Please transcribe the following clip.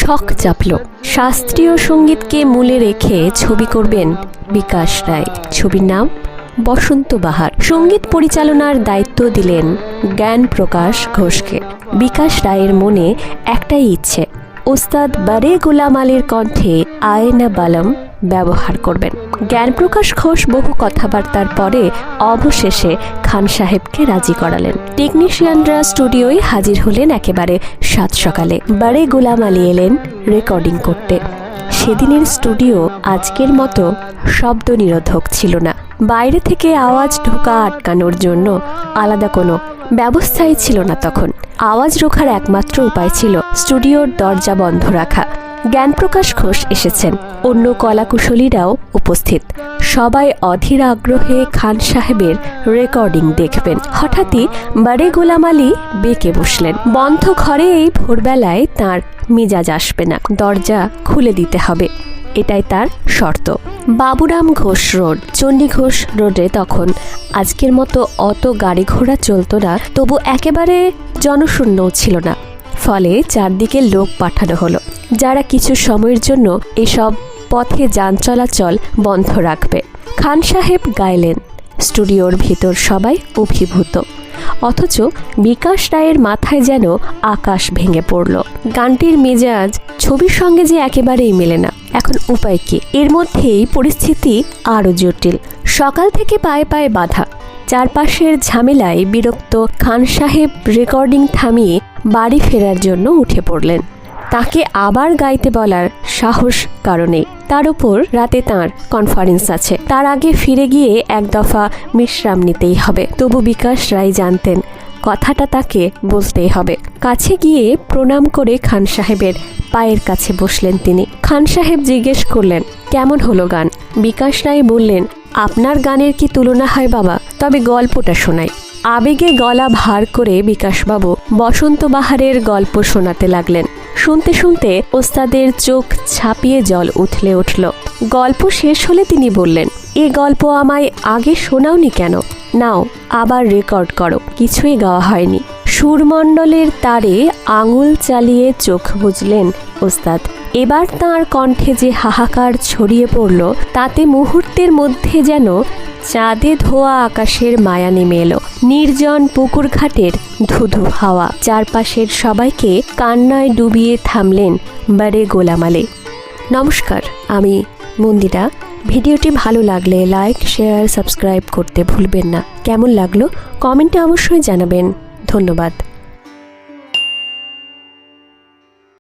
শখ চাপল। শাস্ত্রীয় সঙ্গীতকে মূলে রেখে ছবি করবেন বিকাশ রায়। ছবির নাম বসন্ত বাহার। সঙ্গীত পরিচালনার দায়িত্ব দিলেন জ্ঞান প্রকাশ ঘোষকে। বিকাশ রায়ের মনে একটাই ইচ্ছে, ওস্তাদ বারে গোলাম আলীর কণ্ঠে আয়না বালম ব্যবহার করবেন। জ্ঞানপ্রকাশ ঘোষ বহু কথাবার্তার পরে অবশেষে খান সাহেবকে রাজি করালেন। টেকনিশিয়ানরা স্টুডিওয় হাজির হলেন একেবারে সাত সকালে। বারে গোলাম আলী এলেন রেকর্ডিং করতে। সেদিনের স্টুডিও আজকের মতো শব্দ নিরোধক ছিল না। বাইরে থেকে আওয়াজ ঢোকা আটকানোর জন্য আলাদা কোনো ব্যবস্থাই ছিল না তখন। আওয়াজ রোখার একমাত্র উপায় ছিল স্টুডিওর দরজা বন্ধ রাখা। জ্ঞানপ্রকাশ ঘোষ এসেছেন, অন্য কলাকুশলীরাও উপস্থিত। সবাই অধীর আগ্রহে খান সাহেবের রেকর্ডিং দেখবেন। হঠাৎই বারে গোলাম আলী বেঁকে বসলেন। বন্ধ ঘরে এই ভোরবেলায় তাঁর মেজাজ আসবে না, দরজা খুলে দিতে হবে, এটাই তার শর্ত। বাবুরাম ঘোষ রোড, চণ্ডী ঘোষ রোডে তখন আজকের মতো অত গাড়ি ঘোড়া চলত না, তবু একেবারে জনশূন্যও ছিল না। ফলে চারদিকে লোক পাঠানো হলো, যারা কিছু সময়ের জন্য এসব পথে যান চলাচল বন্ধ রাখবে। খান সাহেব গাইলেন, স্টুডিওর ভিতর সবাই অভিভূত। অথচ বিকাশ রায়ের মাথায় যেন আকাশ ভেঙে পড়ল। গানটির মেজাজ ছবির সঙ্গে যে একেবারেই মেলে না। এখন উপায় কি? এর মধ্যেই পরিস্থিতি আরও জটিল। সকাল থেকে পায়ে পায়ে বাধা। চারপাশের ঝামেলায় বিরক্ত খান সাহেব রেকর্ডিং থামিয়ে বাড়ি ফেরার জন্য উঠে পড়লেন। তাকে আবার গাইতে বলার সাহস কারণে। তার উপর রাতে তাঁর কনফারেন্স আছে, তার আগে ফিরে গিয়ে এক দফা বিশ্রাম নিতেই হবে। তবু বিকাশ রায় জানতেন কথাটা তাকে বলতেই হবে। কাছে গিয়ে প্রণাম করে খান সাহেবের পায়ের কাছে বসলেন তিনি। খান সাহেব জিজ্ঞেস করলেন, কেমন হলো গান? বিকাশ রায় বললেন, আপনার গানের কি তুলনা হয় বাবা? তবে গল্পটা শোনাই। আবেগে গলা ভার করে বিকাশবাবু বসন্ত বাহারের গল্প শোনাতে লাগলেন। শুনতে শুনতে ওস্তাদের চোখ ছাপিয়ে জল উঠলে উঠল। গল্প শেষ হলে তিনি বললেন, এ গল্প আমায় আগে শোনাওনি কেন? নাও আবার রেকর্ড করো। কিছুই গাওয়া হয়নি। সুরমণ্ডলের তারে আঙুল চালিয়ে চোখ বুঝলেন ওস্তাদ। এবার তাঁর কণ্ঠে যে হাহাকার ছড়িয়ে পড়ল, তাতে মুহূর্তের মধ্যে যেন চাঁদে ধোয়া আকাশের মায়া নেমে এলো। নির্জন পুকুর ঘাটের ধুধু হাওয়া। চারপাশের সবাইকে কান্নায় ডুবিয়ে থামলেন বারে গোলাম আলী। নমস্কার, আমি মন্দিরা। ভিডিওটি ভালো লাগলে লাইক, শেয়ার, সাবস্ক্রাইব করতে ভুলবেন না। কেমন লাগলো কমেন্টে অবশ্যই জানাবেন। ধন্যবাদ।